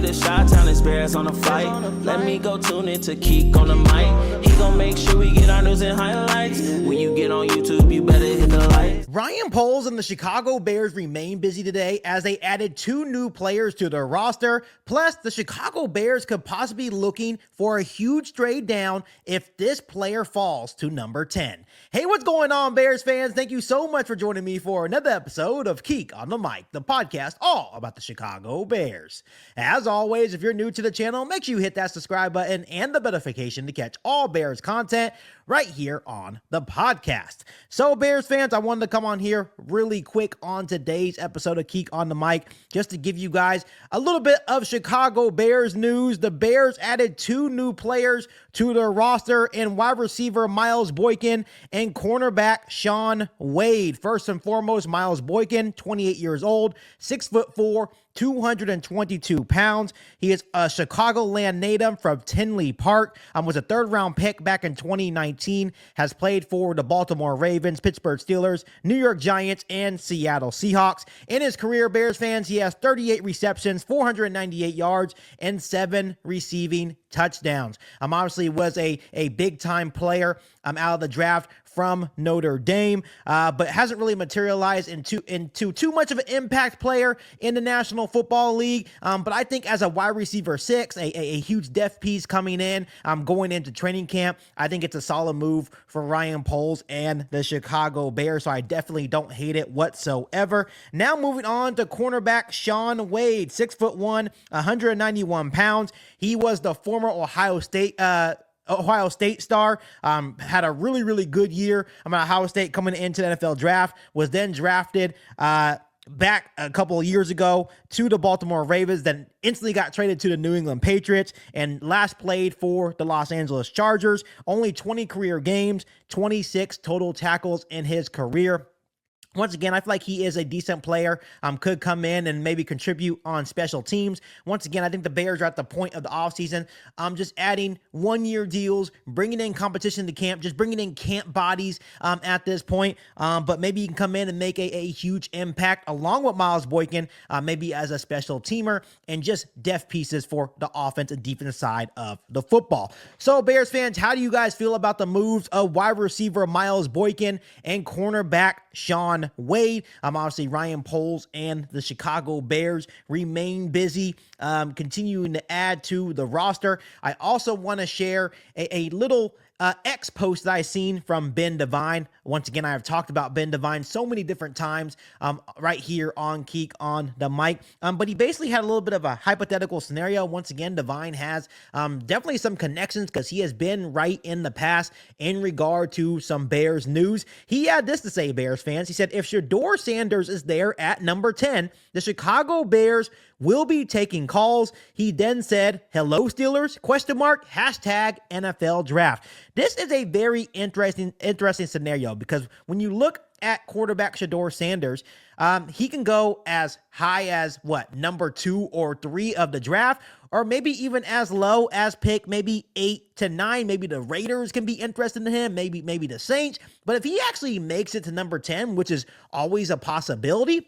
the Chi-Town experience on the flight. Let me go tune in to Keek on the mic. He gon' make sure we get our news and highlights. When you get on YouTube, you better hit the like. Ryan Poles and the Chicago Bears remain busy today as they added 2 new players to their roster. Plus, the Chicago Bears could possibly be looking for a huge trade down if this player falls to number 10. Hey, what's going on, Bears fans? Thank you so much for joining me for another episode of Keek on the Mic, the podcast all about the Chicago Bears. As always, if you're new to the channel, make sure you hit that subscribe button and the notification to catch all Bears content right here on the podcast. So, Bears fans, I wanted to come on here really quick on today's episode of Keek on the Mic just to give you guys a little bit of Chicago Bears news. The Bears added 2 new players to their roster in wide receiver Miles Boykin and cornerback Shaun Wade. First and foremost, Miles Boykin, 28 years old, 6'4", 222 pounds. He is a Chicagoland native from Tinley Park. Was a 3rd round pick back in 2019. Has played for the Baltimore Ravens, Pittsburgh Steelers, New York Giants, and Seattle Seahawks. In his career, Bears fans, he has 38 receptions, 498 yards, and 7 receiving touchdowns. Obviously was a big time player out of the draft from Notre Dame, but hasn't really materialized into too much of an impact player in the National Football League. But I think as a wide receiver 6, a huge depth piece coming in, going into training camp, I think it's a solid move for Ryan Poles and the Chicago Bears. So I definitely don't hate it whatsoever. Now moving on to cornerback Shaun Wade, 6'1", 191 pounds. He was the former Ohio State star, had a really good year. Ohio State coming into the NFL draft, was then drafted back a couple of years ago to the Baltimore Ravens, then instantly got traded to the New England Patriots, and last played for the Los Angeles Chargers. Only 20 career games, 26 total tackles in his career. Once again, I feel like he is a decent player, could come in and maybe contribute on special teams. Once again, I think the Bears are at the point of the offseason, just adding 1-year deals, bringing in competition to camp, just bringing in camp bodies at this point. But maybe you can come in and make a huge impact along with Miles Boykin, maybe as a special teamer, and just depth pieces for the offense and defensive side of the football. So, Bears fans, how do you guys feel about the moves of wide receiver Miles Boykin and cornerback Shaun Wade? Obviously, Ryan Poles and the Chicago Bears remain busy, continuing to add to the roster. I also want to share a little X post that I seen from Ben Devine. Once again, I have talked about Ben Devine so many different times right here on Keek on the Mic. But he basically had a little bit of a hypothetical scenario. Once again, Devine has definitely some connections because he has been right in the past in regard to some Bears news. He had this to say, Bears fans. He said, if Shedeur Sanders is there at number 10, the Chicago Bears will be taking calls. He then said, hello Steelers, ? Hashtag NFL draft. This is a very interesting scenario because when you look at quarterback Shedeur Sanders, he can go as high as number 2 or 3 of the draft, or maybe even as low as pick maybe 8 to 9. Maybe the Raiders can be interested in him, maybe the Saints. But if he actually makes it to number 10, which is always a possibility,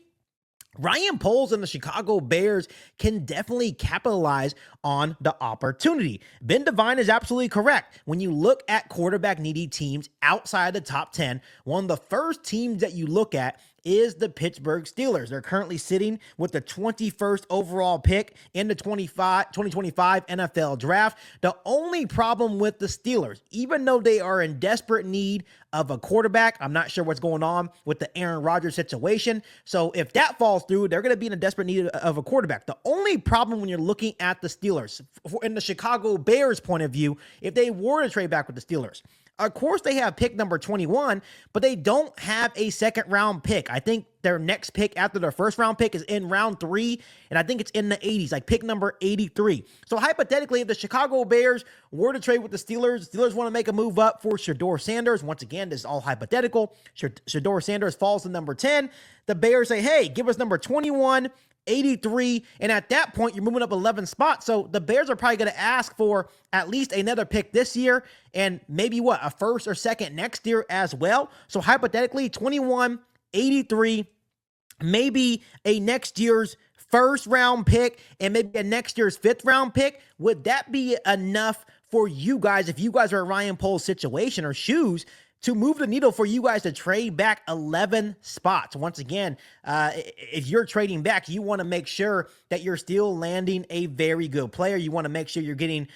Ryan Poles and the Chicago Bears can definitely capitalize on the opportunity. Ben Devine is absolutely correct. When you look at quarterback needy teams outside the top 10, one of the first teams that you look at is the Pittsburgh Steelers. They're currently sitting with the 21st overall pick in the 2025 NFL draft. The only problem with the Steelers, even though they are in desperate need of a quarterback, I'm not sure what's going on with the Aaron Rodgers situation. So if that falls through, they're going to be in a desperate need of a quarterback. The only problem when you're looking at the Steelers, in the Chicago Bears point of view, if they were to trade back with the Steelers, of course, they have pick number 21, but they don't have a second-round pick. I think their next pick after their first-round pick is in round 3, and I think it's in the 80s, like pick number 83. So hypothetically, if the Chicago Bears were to trade with the Steelers want to make a move up for Shedeur Sanders. Once again, this is all hypothetical. Shedeur Sanders falls to number 10. The Bears say, hey, give us number 21, 83, and at that point, you're moving up 11 spots. So the Bears are probably going to ask for at least another pick this year and maybe a first or second next year as well. So hypothetically, 21, 83, maybe a next year's first round pick and maybe a next year's 5th round pick, would that be enough for you guys, if you guys are in Ryan Poles' situation or shoes, to move the needle for you guys to trade back 11 spots? Once again, if you're trading back, you want to make sure that you're still landing a very good player. You want to make sure you're getting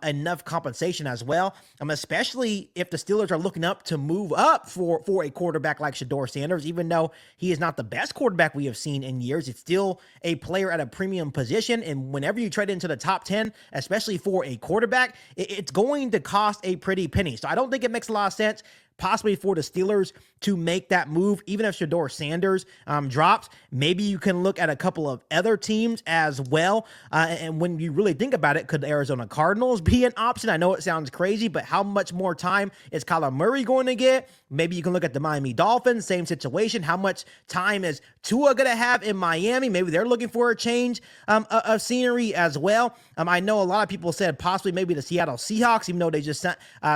enough compensation as well, especially if the Steelers are looking up to move up for a quarterback like Shedeur Sanders. Even though he is not the best quarterback we have seen in years, it's still a player at a premium position. And whenever you trade into the top 10, especially for a quarterback, it's going to cost a pretty penny. So I don't think it makes a lot of sense possibly for the Steelers to make that move. Even if Shedeur Sanders drops, maybe you can look at a couple of other teams as well. And when you really think about it, could the Arizona Cardinals be an option? I know it sounds crazy, but how much more time is Kyler Murray going to get? Maybe you can look at the Miami Dolphins, same situation. How much time is Tua going to have in Miami? Maybe they're looking for a change of scenery as well. I know a lot of people said possibly maybe the Seattle Seahawks, even though they just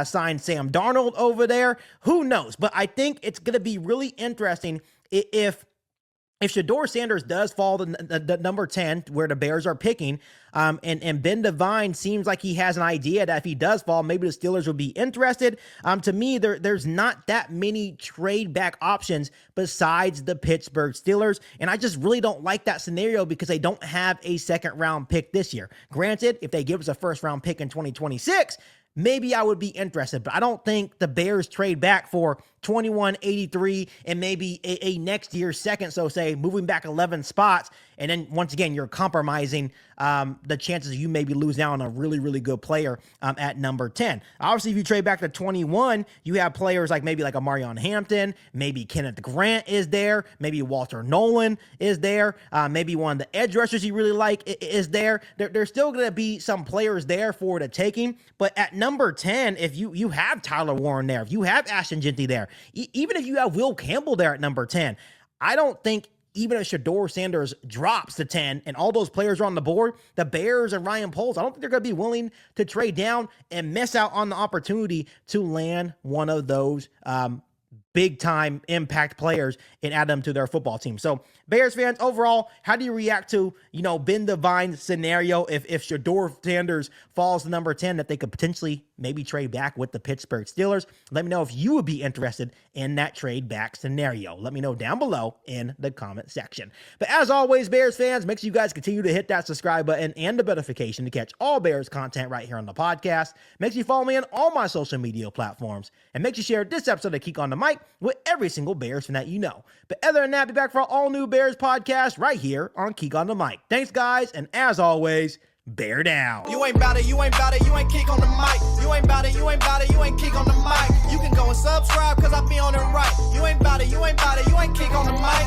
signed Sam Darnold over there. Who knows? But I think it's going to be really interesting if Shedeur Sanders does fall to the number 10, where the Bears are picking, and Ben Devine seems like he has an idea that if he does fall, maybe the Steelers would be interested. To me, there's not that many trade back options besides the Pittsburgh Steelers, and I just really don't like that scenario because they don't have a 2nd round pick this year. Granted, if they give us a 1st round pick in 2026, maybe I would be interested, but I don't think the Bears trade back for 21, 83, and maybe a next year's 2nd. So say moving back 11 spots. And then once again, you're compromising the chances of you maybe losing out on a really, really good player at number 10. Obviously, if you trade back to 21, you have players like maybe like a Marion Hampton, maybe Kenneth Grant is there, maybe Walter Nolan is there, maybe one of the edge rushers you really like is there. There's still going to be some players there for the taking, but at number 10, if you have Tyler Warren there, if you have Ashton Jeanty there, even if you have Will Campbell there at number 10, I don't think even if Shedeur Sanders drops to 10 and all those players are on the board, the Bears and Ryan Poles, I don't think they're going to be willing to trade down and miss out on the opportunity to land one of those big time impact players and add them to their football team. So Bears fans, overall, how do you react to, Ben Devine's scenario if Shedeur Sanders falls to number 10, that they could potentially maybe trade back with the Pittsburgh Steelers? Let me know if you would be interested in that trade back scenario. Let me know down below in the comment section. But as always, Bears fans, make sure you guys continue to hit that subscribe button and the notification to catch all Bears content right here on the podcast. Make sure you follow me on all my social media platforms, and make sure you share this episode of Geek on the Mic with every single Bears fan that you know. But other than that, be back for our all new Bears podcast right here on Geek on the Mic. Thanks, guys, and as always, bear down. You ain't bout it, you ain't bout it, you ain't Geek on the Mic. You ain't bout it, you ain't bout it, you ain't Geek on the Mic. You can go and subscribe, cause I be on it right. You ain't bout it, you ain't bout it, you ain't Geek on the Mic.